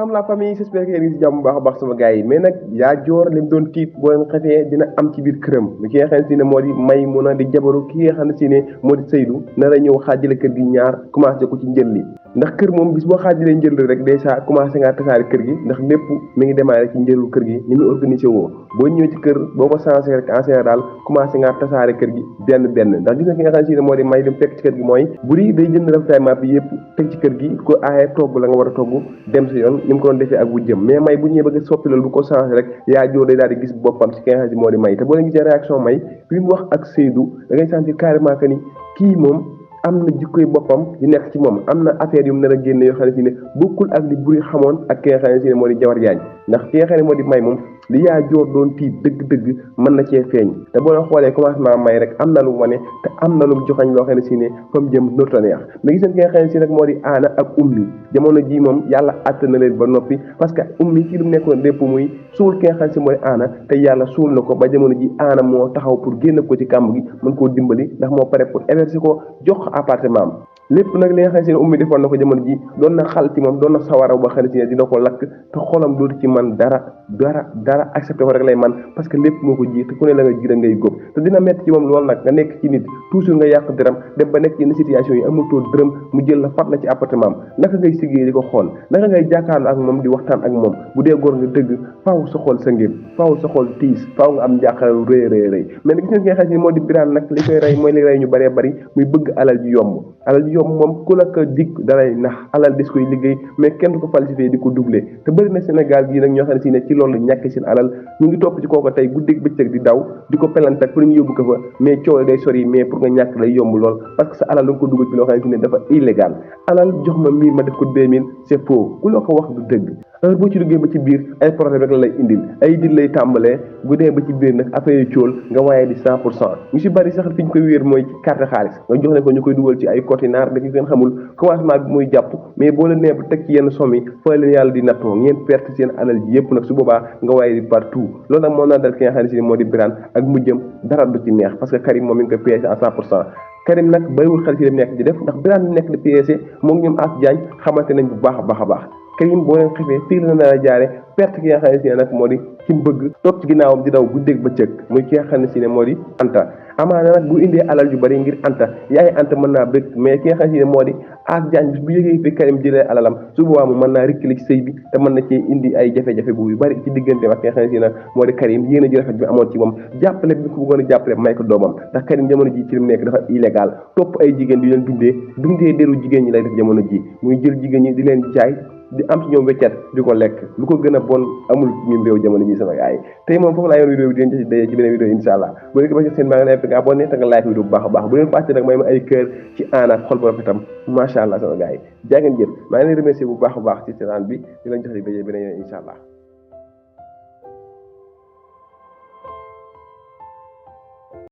salaam la famille j'espère que yéen ngi si jàmm bu baax a baax sama gars yi mais nag yaa joor li mu doon tiit boo leen xefee dina am ci biir këram li ki nga xam ne si ne moo di Maymuna di jabaru ki nga xam ne si ne moo di Seydou nar a ñëw xaajale kër gi ñaar commencé ko ci njël li ndax kër moom bis boo xaajalee njël rek dèjà commencé ngaa tasaare kër gi ndax lépp mi ngi démarré ci njëlu kër gi ni muy organisé woo boo ñëwee ci kër boo ko changé rek en général commencé ngaa tasaare kër gi benn ndax gis na ki nga xam ne si ne moo di May dem fekk ci kër gi mooy buri day jënd ravitaillement bi yëpp teg ci kër gi ko aaye togg la nga war a togg dem si yoon ni mu ko doon defee ak wujjëm mais May bu ñëwee bëgg soppi loolu bu ko changé rek yaa joo day daal di gis boppam ci ki nga xam ne moo di May te boo leen gisee réaction May bi mu wax ak Seydou da ngay sentir carrément que ni kii moom am na jikkoy boppam di nekk ci moom am na affaire yu mu nar a génne yoo xam ne si ne bokkul ak li buri xamoon ak ki nga xam ne si ne moo di Jawar Jaañ ndax ki nga xam ne moo di May moom li yaa joor doon tiit dëgg-dëgg mën na cee feeñ te boo xoolee commencement May rek am na lu mu wane te am na lu mu joxañ loo xam ne si ne fa mu jëm norta neex mais gis ngeen ki nga xam ne si nag moo di Aana ak Ummi jamono ji moom yàlla àtt na leen ba noppi parce que Ummi ci lu mu nekkoon lépp muy suul ki nga xam ne si mooy Aana te yàlla suul na ko ba jamono ji Aana moo taxaw pour génn ko ci kàmb gi mën koo dimbali ndax moo pare pour héberger ko jox ko appartement am lépp nag li nga xam ne si ne Ummi defoon na ko jamono ji doon na xal ci moom doon na sawara ba xam ne si ne dina ko lakk te xolam dootu ci man dara accepté ko rek lay man parce que lépp moo ko ji te ku ne la nga ji da ngay góob te dina metti ci moom loolu nag nga nekk ci nit toujours nga yàq dërëm dem ba nekk ci yenn situation yi amultoo dërëm mu jël la fat la ci appartement am naka ngay siggéey di ko xool naka ngay jàkkaarloo ak moom di waxtaan ak moom bu dee góor nga dëgg faaw sa xool sa ngir faaw sa xool tiis faaw nga am njàqaral rëy mais nag gis nga xam ne moo di Birane nag li koy rey mooy li rey ñu bëree bëri muy bëgg alal ji yomb moom ku la ko dig dalay nax alal des koy liggéey mais kenn du ko falsifié di ko doublé te bëri na Sénégal gii nag ñoo xam ne si ne ci loolu ñàkk seen alal ñu ngi topp ci kooko tey guddeeg bëccëg di daw di ko pelante ak pour ñu yóbbu ko fa mais coow day sori mais pour nga ñàkk lay yomb lool parce que sa alal da nga ko dugal ci loo xam ne si ne dafa illégal alal jox ma 1000 ma def ko 2000 c'est faux ku la ko wax du dëgg heure boo ci duggee ba ci biir ay problème rek la lay indil ay dil lay tàmbalee bu dee ba ci biir nag affaire yu cool nga waaye di 100% ñu si bari sax fi ñu koy wéer mooy ci carte xaalis nga jox leen ko ñu koy dugal ci ay cotinaar da ngeen xamul commencement bi muy jàpp mais boo leen nee ba teg ci yenn somme yi fa leen yàlla di nattoo ngeen perte seen alal ji yëpp nag su boobaa nga waaye di partout loolu nag moo naa dal ki nga xam ne si moo di Birane ak mujjëm dara du ci neex parce que Karim moom mi ngi koy piégé à 100% Karim nag bariwul xel ci li mu nekk di def ndax Birane nekk di piégé moom ñoom As Diagne xamante nañ bu baax a baax Karim boo leen xefee fii la na la jaare perte ki nga xam ne si ne nag moo di ci bëgg toog ci ginnaawam di daw guddeeg bëccëg muy ki nga xam ne si ne moo di Anta amaana nag bu indee alal yu bari ngir Anta yaay Anta mën naa bëgg mais ki nga xam ne si ne moo di As Diagne bis bu yëgee fi Karim jëlee alalam su boobaa mu mën naa rikkili ci sëy bi te mën na cee indi ay jafe-jafe bu yu bari ci diggante ak ki nga xam ne si ne moo di Karim yéen a ji rafet bi amoon ci moom jàppale bi ko bëggoon a jàppale may ko doomam ndax Karim jamono ji ci li mu nekk dafa illégal topp ay jigéen di leen dundee deru jigéen ñi lay def jamono ji muy jël jigéen ñi di leen jaay di am ci ñoom weccet di ko lekk lu ko gën a bon amul ci ñun réew jamono ji sama gars yi tey moom foofu laa yoon vidéo bi di leen ci dayee ci beneen vidéo insha allah bu leen ko ba seen maa ngi lay nga abonné te nga like vidéo bu baax a baax bu leen fàtte nag may ma ay kër ci Aana ak xol bu rafetam macha allah sama gars yi jaa ngeen jëf maa ngi leen remercier bu baax a baax ci seetaan bi di leen jox di dayee beneen yoon insha allah